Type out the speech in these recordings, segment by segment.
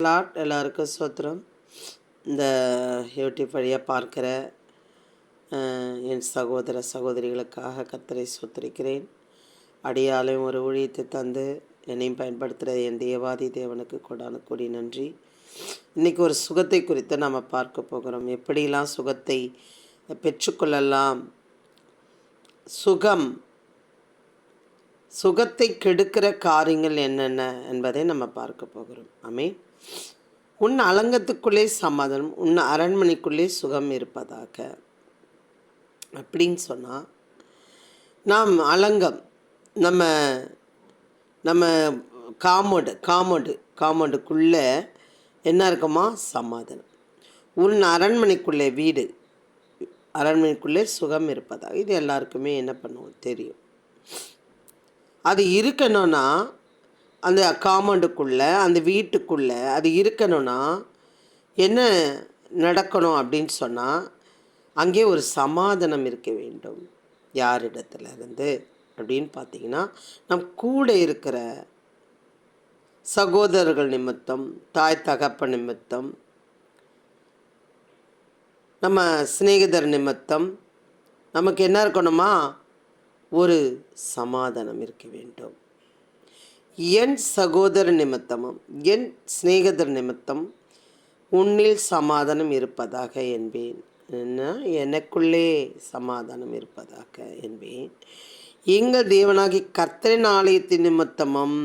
எல்லாருக்கும் ஸ்தோத்திரம். இந்த யூடியூப் வழியாக பார்க்குற என் சகோதர சகோதரிகளுக்காக கர்த்தரை ஸ்தோத்திரிக்கிறேன். அடியாலையும் ஒரு ஊழியத்தை தந்து என்னையும் பயன்படுத்துகிற என் தேவாதி தேவனுக்கு கொடான கொடி நன்றி. இன்றைக்கி ஒரு சுகத்தை குறித்து நாம் பார்க்க போகிறோம். எப்படிலாம் சுகத்தை பெற்றுக்கொள்ளலாம், சுகத்தை கெடுக்கிற காரியங்கள் என்னென்ன என்பதை நம்ம பார்க்க போகிறோம். ஆமென். உன் அலங்கத்துக்குள்ளே சமாதானம், உன் அரண்மனைக்குள்ளே சுகம் இருப்பதாக அப்படின்னு சொன்னால், நாம் அலங்கம், நம்ம நம்ம காமௌண்டுக்குள்ளே என்ன இருக்குமா? சமாதானம். உன் அரண்மனைக்குள்ளே வீடு, அரண்மனைக்குள்ளே சுகம் இருப்பதாக. இது எல்லாருக்குமே என்ன பண்ணுவோம் தெரியும். அது இருக்கணும்னா அந்த காம்பவுண்டுக்குள்ளே, அந்த வீட்டுக்குள்ளே அது இருக்கணும்னா என்ன நடக்கணும் அப்படின்னு சொன்னால், அங்கே ஒரு சமாதானம் இருக்க வேண்டும். யாரிடத்துல இருந்து அப்படின்னு பார்த்தீங்கன்னா, நம் கூட இருக்கிற சகோதரர்கள் நிமித்தம், தாய் தகப்பன் நிமித்தம், நம்ம சிநேகிதர் நிமித்தம் நமக்கு என்ன இருக்கணுமா? ஒரு சமாதானம் இருக்க வேண்டும். என் சகோதர நிமித்தமும் என் சிநேகிதர் நிமித்தம் உன்னில் சமாதானம் இருப்பதாக என்பேன். எனக்குள்ளே சமாதானம் இருப்பதாக என்பேன். எங்கள் தேவனாகி கர்த்தரின் ஆலயத்தின் நிமித்தமும்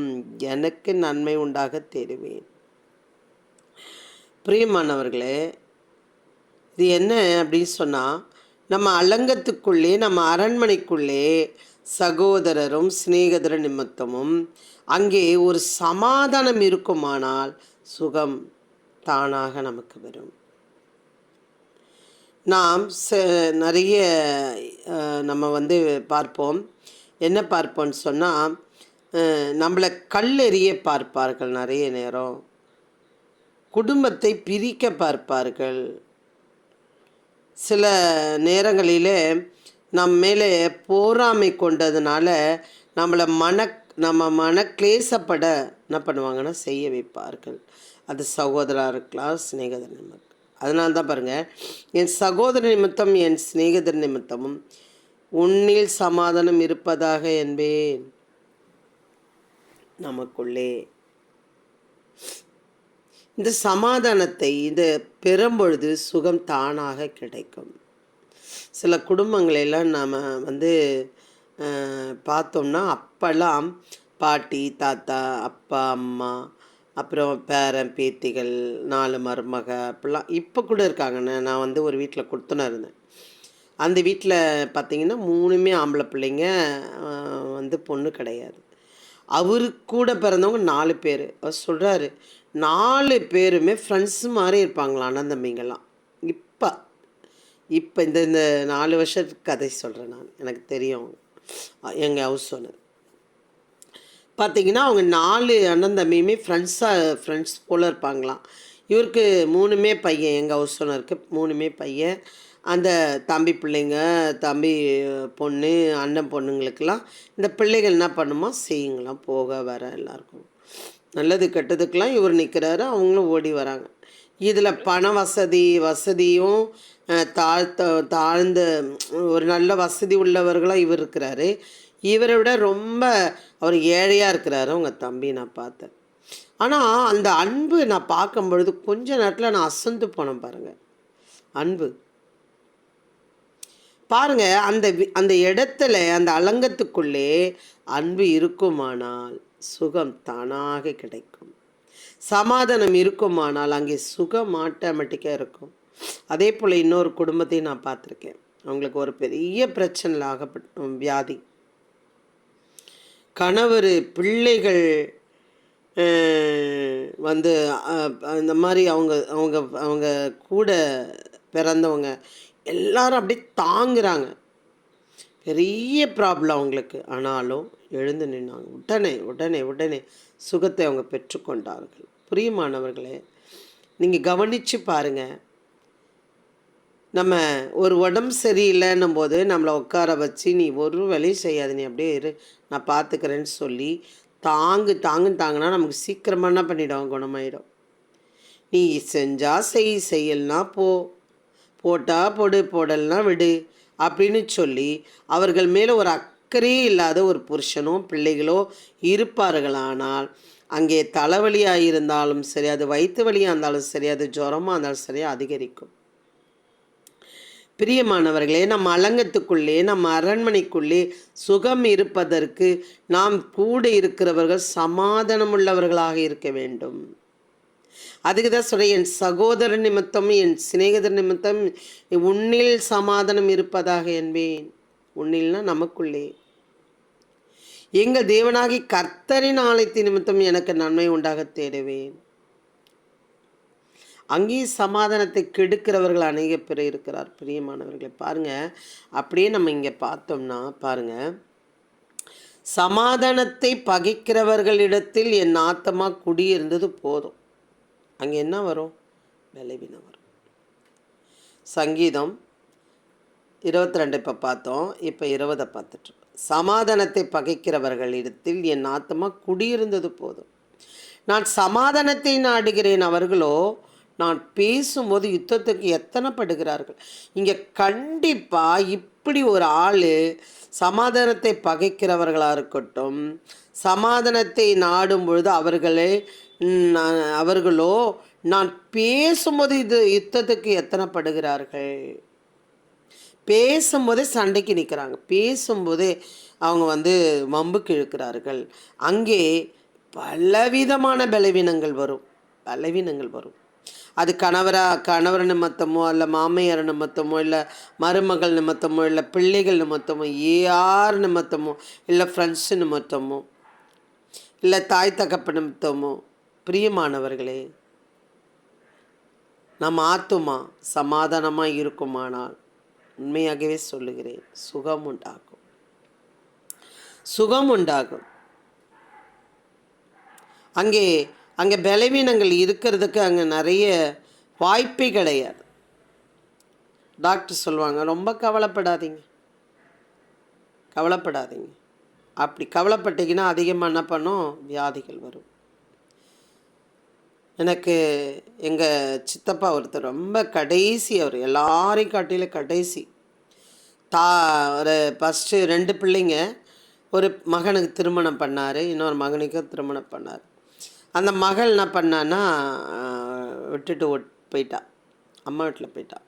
எனக்கு நன்மை உண்டாக தேடுவேன். பிரியமானவர்களே, இது என்ன அப்படின்னு சொன்னால், நம்ம அலங்கத்துக்குள்ளே, நம்ம அரண்மனைக்குள்ளே சகோதரரும் சிநேகிதர நிமித்தமும் அங்கே ஒரு சமாதானம் இருக்குமானால் சுகம் தானாக நமக்கு வரும். நாம் நிறைய நம்ம பார்ப்போம். என்ன பார்ப்போம்னு சொன்னால், நம்மளை கல்லெறிய பார்ப்பார்கள். நிறைய நேரம் குடும்பத்தை பிரிக்க பார்ப்பார்கள். சில நேரங்களில் நம் மேலே போராமை கொண்டதுனால நம்ம மன கிளேசப்பட என்ன பண்ணுவாங்கன்னா செய்ய வைப்பார்கள். அது சகோதரராக இருக்கலாம், சிநேகிதர் நிமித்தம். அதனால தான் பாருங்கள், என் சகோதர நிமித்தம் என் சிநேகிதர் நிமித்தமும் உன்னில் சமாதானம் இருப்பதாக என்பேன். நமக்குள்ளே இந்த சமாதானத்தை பெறும்பொழுது சுகம் தானாக கிடைக்கும். சில குடும்பங்களெல்லாம் நாம் பார்த்தோம்னா, அப்போல்லாம் பாட்டி தாத்தா அப்பா அம்மா அப்புறம் பேரன் பேத்திகள் 4 மருமக அப்படிலாம் இப்போ கூட இருக்காங்கண்ணே. நான் ஒரு வீட்டில் கொடுத்துனா இருந்தேன். அந்த வீட்டில் பார்த்திங்கன்னா 3 ஆம்பளை பிள்ளைங்க, பொண்ணு கிடையாது. அவருக்கு கூட பிறந்தவங்க 4 பேர். அவர் சொல்கிறாரு, 4 பேருமே ஃப்ரெண்ட்ஸ் மாதிரி இருப்பாங்களாம், அண்ணன் தம்பிங்கெல்லாம். இப்போ இந்த 4 வருஷத்துக்கு கதை சொல்கிறேன் நான். எனக்கு தெரியும், எங்கள் ஹவுஸ் ஓனர் பார்த்திங்கன்னா, அவங்க 4 அண்ணன் தம்பியுமே ஃப்ரெண்ட்ஸ் போல் இருப்பாங்களாம். இவருக்கு 3 பையன், எங்கள் ஹவுஸ் ஓனருக்கு 3 பையன். அந்த தம்பி பிள்ளைங்க, தம்பி பொண்ணு, அண்ணன் பொண்ணுங்களுக்கெல்லாம் இந்த பிள்ளைகள் என்ன பண்ணுமா செய்யுங்களாம், போக வர எல்லாருக்கும் நல்லது கெட்டதுக்கெல்லாம் இவர் நிற்கிறாரு, அவங்களும் ஓடி வராங்க. இதில் பண வசதியும் தாழ்ந்த ஒரு நல்ல வசதி உள்ளவர்களாக இவர் இருக்கிறாரு. இவரை விட ரொம்ப அவர் ஏழையாக இருக்கிறாரு அவங்க தம்பி. நான் பார்த்தேன். ஆனால் அந்த அன்பு நான் பார்க்கும் பொழுது கொஞ்ச நேரத்தில் நான் அசந்து போனேன். அன்பு பாருங்கள், அந்த இடத்துல, அந்த அலங்கத்துக்குள்ளே அன்பு இருக்குமானால் சுகம் தானாக கிடைக்கும். சமாதானம் இருக்குமானால் அங்கே சுகம் ஆட்டோமேட்டிக்காக இருக்கும். அதே போல் இன்னொரு குடும்பத்தையும் நான் பார்த்துருக்கேன். அவங்களுக்கு ஒரு பெரிய பிரச்சனை ஆகப்பட்ட வியாதி. கணவர் பிள்ளைகள் இந்த மாதிரி அவங்க கூட பிறந்தவங்க எல்லாரும் அப்படியே தாங்குறாங்க. பெரிய ப்ராப்ளம் அவங்களுக்கு. ஆனாலும் எழுந்து நின்னாங்க. உடனே சுகத்தை அவங்க பெற்றுக்கொண்டார்கள். பிரியமானவர்களே, நீங்கள் கவனித்து பாருங்கள். நம்ம ஒரு உடம்பு சரியில்லைன்னும் போது நம்மளை உட்கார வச்சு, நீ ஒரு வேலையும் செய்யாது, நீ அப்படியே இரு, நான் பார்த்துக்கிறேன்னு சொல்லி தாங்குன்னா நமக்கு சீக்கிரமாக என்ன பண்ணிவிடும், குணமாயிடும். நீ செஞ்சா செய், செய்யலனா போ, போட்டா போடு, போடலனா விடு அப்படின்னு சொல்லி அவர்கள் மேலே ஒரு அக்கறையே இல்லாத ஒரு புருஷனோ பிள்ளைகளோ இருப்பார்களானால் அங்கே தலைவலியாக இருந்தாலும் சரி, அது வயிற்று வலியாக இருந்தாலும் சரி, அது ஜுரமாக இருந்தாலும் சரி அதிகரிக்கும். பிரியமானவர்களே, நம் அலங்கத்துக்குள்ளே, நம் அரண்மனைக்குள்ளே சுகம் இருப்பதற்கு நாம் கூட இருக்கிறவர்கள் சமாதானம் உள்ளவர்களாக இருக்க வேண்டும். அதுக்கு தான் சொல்கிறேன், என் சகோதர நிமித்தம் என் சிநேகிதர் நிமித்தம் உன்னில் சமாதானம் இருப்பதாக என்பேன். உன்னில்னா நமக்குள்ளே. எங்கள் தேவனாகி கர்த்தரின் ஆலயத்தின் நிமித்தம் எனக்கு நன்மை உண்டாக தேடுவேன். அங்கேயும் சமாதானத்தை கெடுக்கிறவர்கள் அநேக பேர் இருக்கிறார். பிரியமானவர்களை பாருங்கள், அப்படியே நம்ம இங்கே பார்த்தோம்னா பாருங்கள், சமாதானத்தை பகைக்கிறவர்களிடத்தில் என் ஆத்மா குடியிருந்தது போதும். அங்கே என்ன வரும்? பலவீனம் வரும். சங்கீதம் 22 இப்போ பார்த்தோம், இப்போ 20 பார்த்துட்டு. சமாதானத்தை பகைக்கிறவர்களிடத்தில் என் ஆத்மா குடியிருந்தது போதும். நான் சமாதானத்தை நாடுகிறேன், அவர்களோ நான் பேசும்போது யுத்தத்துக்கு எத்தனைப்படுகிறார்கள். இங்கே கண்டிப்பாக இப்படி ஒரு ஆள் சமாதானத்தை பகைக்கிறவர்களாக இருக்கட்டும், சமாதானத்தை நாடும் பொழுது அவர்களோ நான் பேசும்போது யுத்தத்துக்கு எத்தனைப்படுகிறார்கள். பேசும்போதே சண்டைக்கு நிற்கிறாங்க, பேசும்போதே அவங்க வம்புக்கு இழுக்கிறார்கள். அங்கே பலவிதமான பலவீனங்கள் வரும். அது கணவர் நிமித்தமோ, இல்லை மாமியார் நிமித்தமோ, இல்லை மருமகள் நிமித்தமோ, இல்லை பிள்ளைகள் நிமித்தமோ, யார் நிமித்தமோ, இல்லை ஃப்ரெண்ட்ஸு நிமித்தமோ, இல்லை தாய் தகப்பு நிமித்தமோ. பிரியமானவர்களே, நம் ஆத்துமா சமாதானமாக இருக்குமானால் உண்மையாகவே சொல்லுகிறேன், சுகம் உண்டாகும். அங்கே பலவீனங்கள் இருக்கிறதுக்கு அங்கே நிறைய வாய்ப்பே கிடையாது. டாக்டர் சொல்லுவாங்க, ரொம்ப கவலைப்படாதீங்க. அப்படி கவலைப்பட்டீங்கன்னா அதிகமாக என்ன பண்ணும்? வியாதிகள் வரும். எனக்கு எங்கள் சித்தப்பா ஒருத்தர் ரொம்ப கடைசி, அவர் எல்லாரையும் காட்டிலும் கடைசி. ஒரு ஃபஸ்ட்டு 2 பிள்ளைங்க, ஒரு மகனுக்கு திருமணம் பண்ணார், இன்னொரு மகனுக்கும் திருமணம் பண்ணார். அந்த மகள் என்ன பண்ணான்னா விட்டுட்டு போயிட்டா, அம்மா வீட்டில் போயிட்டா.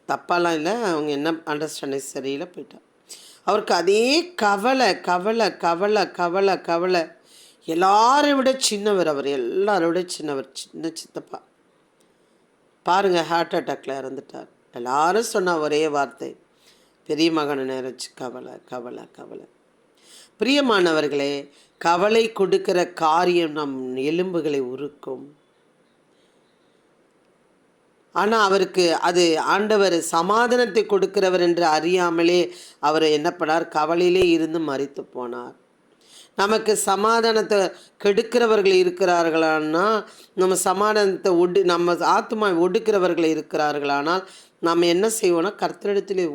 தப்பாலாம் இல்லை, அவங்க என்ன அண்டர்ஸ்டாண்டிங் சரியில்லை, போயிட்டா. அவருக்கு அதே கவலை. எல்லாரை விட சின்னவர் அவர், எல்லாரை விட சின்னவர், சின்ன சித்தப்பா. பாருங்கள், ஹார்ட் அட்டாக்ல இறந்துட்டார். எல்லாரும் சொன்ன ஒரே வார்த்தை, பெரிய மகனை நினைச்சு கவலை. பிரியமானவர்களே, கவலை கொடுக்கிற காரியம் நம் எலும்புகளை உருக்கும். ஆனால் அவருக்கு அது ஆண்டவர் சமாதானத்தை கொடுக்கிறவர் என்று அறியாமலே அவர் என்ன பண்ணார்? கவலையிலே இருந்து மரித்து போனார். நமக்கு சமாதானத்தை கெடுக்கிறவர்கள் இருக்கிறார்களானா, நம்ம சமாதானத்தை நம்ம ஆத்மா ஒடுக்கிறவர்கள் இருக்கிறார்களானால் நம்ம என்ன செய்வோம்னா கர்த்தரிடத்திலே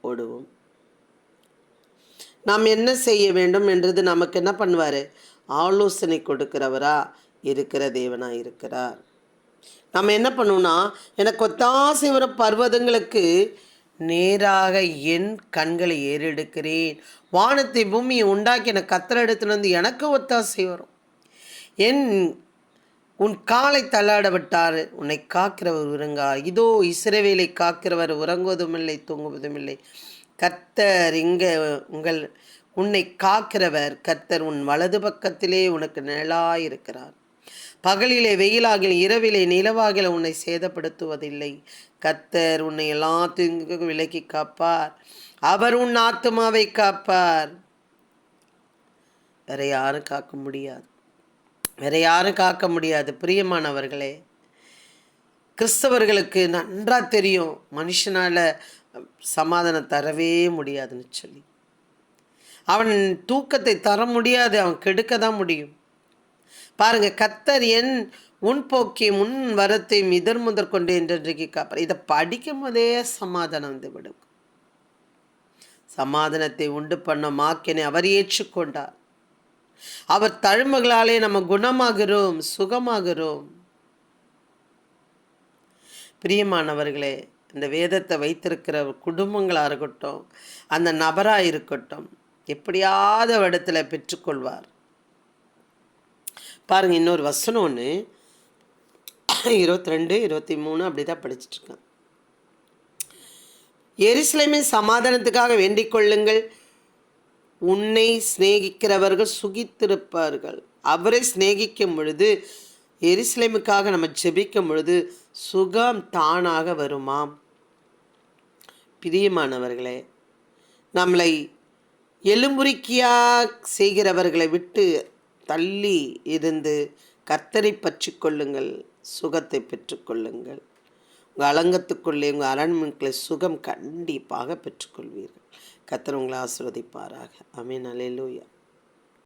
ஓடுவோம். நாம் என்ன செய்ய வேண்டும் என்றது நமக்கு என்ன பண்ணுவார்? ஆலோசனை கொடுக்கிறவரா இருக்கிற தேவனாக இருக்கிறார். நம்ம என்ன பண்ணுவோம்னா, எனக்கு ஒத்தாசை வர பர்வதங்களுக்கு நேராக என் கண்களை ஏறெடுக்கிறேன். வானத்தை பூமியை உண்டாக்கின கர்த்தரிடத்திலிருந்து எனக்கு ஒத்தாசை வரும். உன் காலை தள்ளாட விட்டார், உன்னை காக்கிறவர் உறங்கார். இதோ இஸ்ரவேலை காக்கிறவர் உறங்குவதுமில்லை, தூங்குவதுமில்லை. கர்த்தர் உன்னை காக்கிறவர் கர்த்தர் உன் வலது பக்கத்திலே உனக்கு நிழலாயிருக்கிறார். பகலிலே வெயிலாகில் இரவிலே நிலவாகில உன்னை சேதப்படுத்துவதில்லை. கர்த்தர் உன்னை எல்லா தீங்குக்கும் விலக்கி காப்பார். அவர் உன் ஆத்துமாவை காப்பார். வேற யாரும் காக்க முடியாது. பிரியமானவர்களே, கிறிஸ்தவர்களுக்கு நன்றாக தெரியும் மனுஷனால் சமாதானம் தரவே முடியாதுன்னு சொல்லி. அவன் தூக்கத்தை தர முடியாது, அவன் கெடுக்க தான் முடியும். பாருங்க, கர்த்தர் உன் போக்கியும் உன் வரத்தையும் முதற் கொண்டு என்றைக்கு காப்பார். இதை படிக்கும் போதே சமாதானம் விடும். சமாதானத்தை உண்டு பண்ண மாக்கினை அவர் ஏற்றுக்கொண்டார். அவர் தழும்புகளாலே நம்ம குணமாகிறோம், சுகமாகிறோம். பிரியமானவர்களே, இந்த வேதத்தை வைத்திருக்கிற குடும்பங்களாக இருக்கட்டும், அந்த நபராக இருக்கட்டும், எப்படியாவது இடத்துல பெற்றுக்கொள்வார். பாருங்கள், இன்னொரு வசனம் ஒன்று 22, 23 அப்படி தான் படிச்சுட்ருக்கேன். எருசலேமின் சமாதானத்துக்காக வேண்டிக் கொள்ளுங்கள், உன்னை சிநேகிக்கிறவர்கள் சுகித்திருப்பார்கள். அவரை சிநேகிக்கும் பொழுது, எருசலேமுக்காக நம்ம ஜெபிக்கும் பொழுது சுகம் தானாக வருமாம். பிரியமானவர்களே, நம்மளை எலும்புரிக்கியாக செய்கிறவர்களை விட்டு தள்ளி இருந்து கர்த்தரை பற்றி கொள்ளுங்கள், சுகத்தை பெற்றுக்கொள்ளுங்கள். உங்கள் அலங்கத்துக்குள்ளே, உங்கள் அரண்மனைக்குள்ளே சுகம் கண்டிப்பாக பெற்றுக்கொள்வீர்கள். கர்த்தர் உங்களை ஆசீர்வதிப்பாராக. ஆமென். அல்லேலூயா.